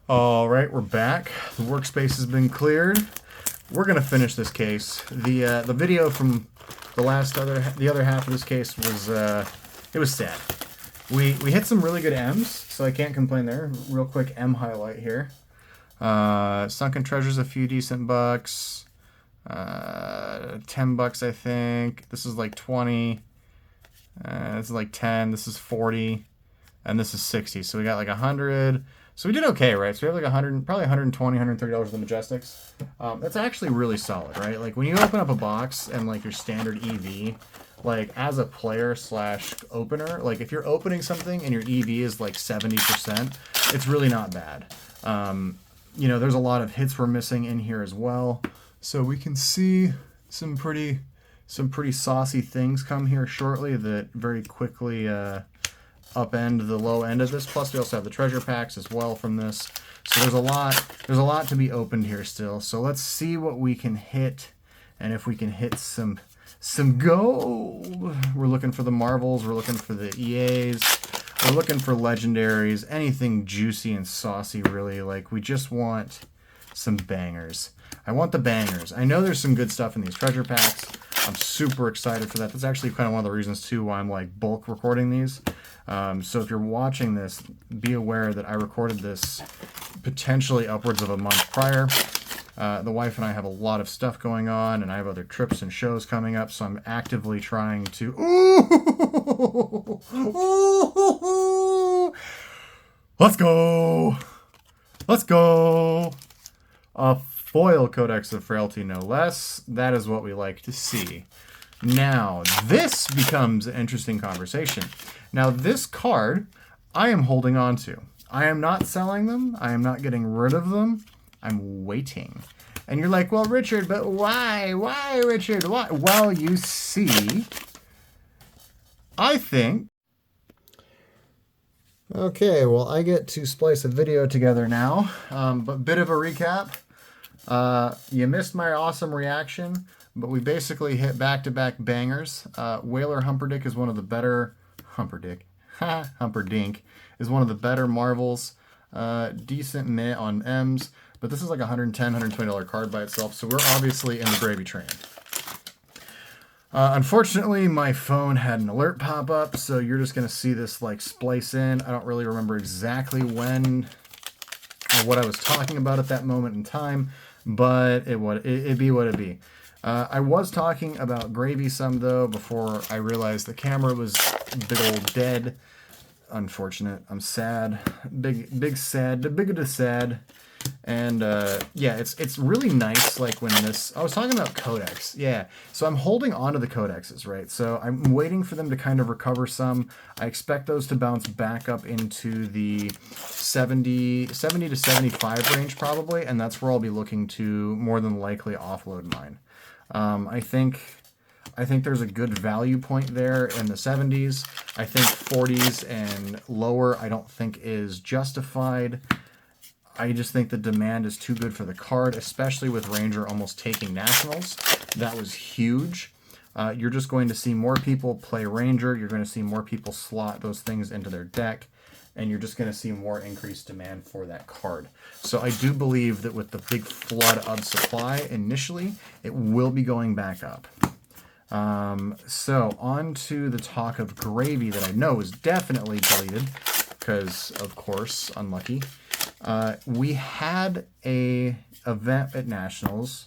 All right, we're back. The workspace has been cleared. We're gonna finish this case. The video from the other half of this case was it was sad. We hit some really good M's, so I can't complain there. Real quick M highlight here. Sunken Treasure's a few decent bucks. $10 I think. This is like 20. This is like 10. This is 40, and this is 60. So we got like 100. So we did okay, right? So we have like 100, probably 120, $130 in the Majestics. That's actually really solid, right? Like when you open up a box and like your standard EV, like as a player slash opener, like if you're opening something and your EV is like 70%, it's really not bad. There's a lot of hits we're missing in here as well. So we can see some pretty saucy things come here shortly that very quickly upend the low end of this. Plus we also have the treasure packs as well from this. So there's a lot to be opened here still. So let's see what we can hit, and if we can hit some gold. We're looking for the Marvels, we're looking for the EAs, we're looking for legendaries, anything juicy and saucy really. Like we just want some bangers. I want the bangers. I know there's some good stuff in these treasure packs. I'm super excited for that. That's actually kind of one of the reasons too why I'm like bulk recording these. So if you're watching this, be aware that I recorded this potentially upwards of a month prior. The wife and I have a lot of stuff going on, and I have other trips and shows coming up, so I'm actively trying to... Ooh! Ooh! Let's go! Let's go! A foil Codex of Frailty, no less. That is what we like to see. Now, this becomes an interesting conversation. Now, this card, I am holding on to. I am not selling them. I am not getting rid of them. I'm waiting. And you're like, well, Richard, but why? Why, Richard? Why? Well, you see, I think... Okay, well, I get to splice a video together now. But bit of a recap. You missed my awesome reaction, but we basically hit back-to-back bangers. Whaler Humperdinck is one of the better... Humperdinck is one of the better Marvels. Decent meh on M's, but this is like $110, $120 card by itself, so we're obviously in the gravy train. Unfortunately, my phone had an alert pop up, so you're just going to see this like splice in. I don't really remember exactly when or what I was talking about at that moment in time, but it'd be what it'd be. I was talking about gravy some, though, before I realized the camera was big old dead. Unfortunate. I'm sad. Big sad. The bigger the sad. And, yeah, it's really nice, like, when this... I was talking about codex. Yeah. So I'm holding on to the codexes, right? So I'm waiting for them to kind of recover some. I expect those to bounce back up into the 70 to 75 range, probably, and that's where I'll be looking to more than likely offload mine. I think there's a good value point there in the 70s. I think 40s and lower I don't think is justified. I just think the demand is too good for the card, especially with Ranger almost taking Nationals. That was huge. You're just going to see more people play Ranger. You're going to see more people slot those things into their deck, and you're just going to see more increased demand for that card. So I do believe that with the big flood of supply initially, it will be going back up. So on to the talk of gravy that I know is definitely deleted, because, of course, unlucky. We had a event at Nationals,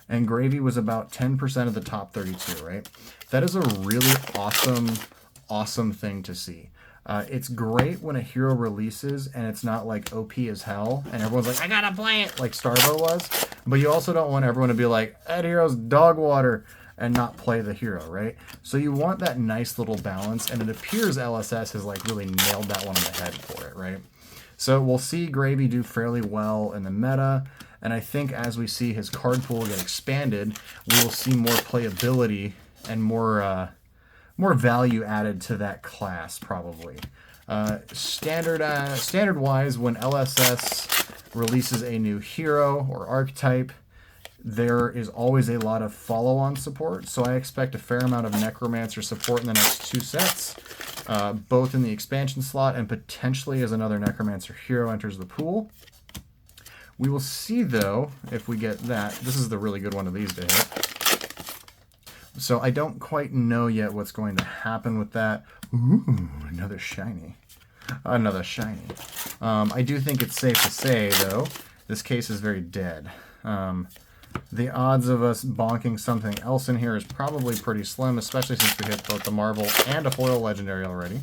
and gravy was about 10% of the top 32, right? That is a really awesome thing to see. It's great when a hero releases and it's not like OP as hell and everyone's like, I gotta play it, like Starvo was. But you also don't want everyone to be like, that hero's dog water, and not play the hero, right? So you want that nice little balance, and it appears LSS has like really nailed that one on the head for it, right? So we'll see Gravy do fairly well in the meta, and I think as we see his card pool get expanded, we will see more playability and more value added to that class, probably. Standard-wise, when LSS releases a new hero or archetype, there is always a lot of follow-on support, so I expect a fair amount of Necromancer support in the next two sets, both in the expansion slot and potentially as another Necromancer hero enters the pool. We will see, though, if we get that. This is the really good one of these to hit. So I don't quite know yet what's going to happen with that. Ooh, another shiny. Another shiny. I do think it's safe to say, though, this case is very dead. The odds of us bonking something else in here is probably pretty slim, especially since we hit both the marble and a foil legendary already.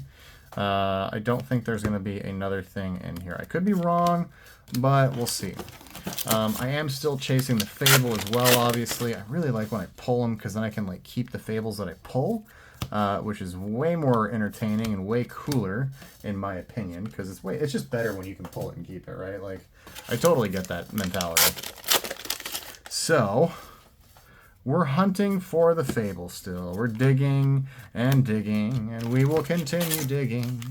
I don't think there's going to be another thing in here. I could be wrong, but we'll see. I am still chasing the Fable as well, obviously. I really like when I pull them, because then I can like keep the Fables that I pull, which is way more entertaining and way cooler, in my opinion, because it's just better when you can pull it and keep it, right? Like, I totally get that mentality. So, we're hunting for the Fable still. We're digging, and we will continue digging.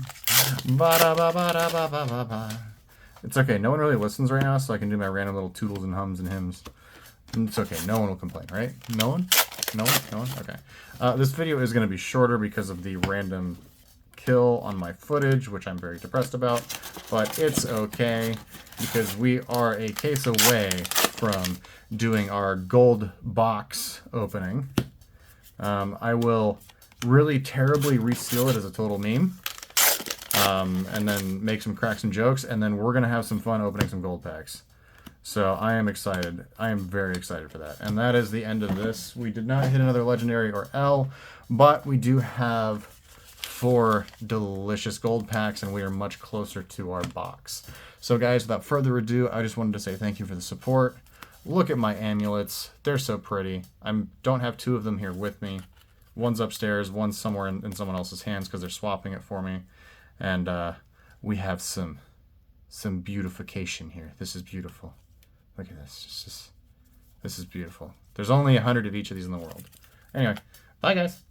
Ba-da-ba-ba-da-ba-ba-ba-ba. It's okay. No one really listens right now, so I can do my random little toodles and hums and hymns. It's okay. No one will complain, right? No one? No one? No one? Okay. This video is going to be shorter because of the random kill on my footage, which I'm very depressed about. But it's okay, because we are a case away from doing our gold box opening. I will really terribly reseal it as a total meme. And then make some cracks and jokes, and then we're going to have some fun opening some gold packs. So I am excited. I am very excited for that. And that is the end of this. We did not hit another legendary or L, but we do have 4 delicious gold packs, and we are much closer to our box. So guys, without further ado, I just wanted to say thank you for the support. Look at my amulets. They're so pretty. I don't have 2 of them here with me. One's upstairs, one's somewhere in someone else's hands because they're swapping it for me. And we have some beautification here. This is beautiful. Look at this. This is beautiful. There's only 100 of each of these in the world. Anyway, bye guys.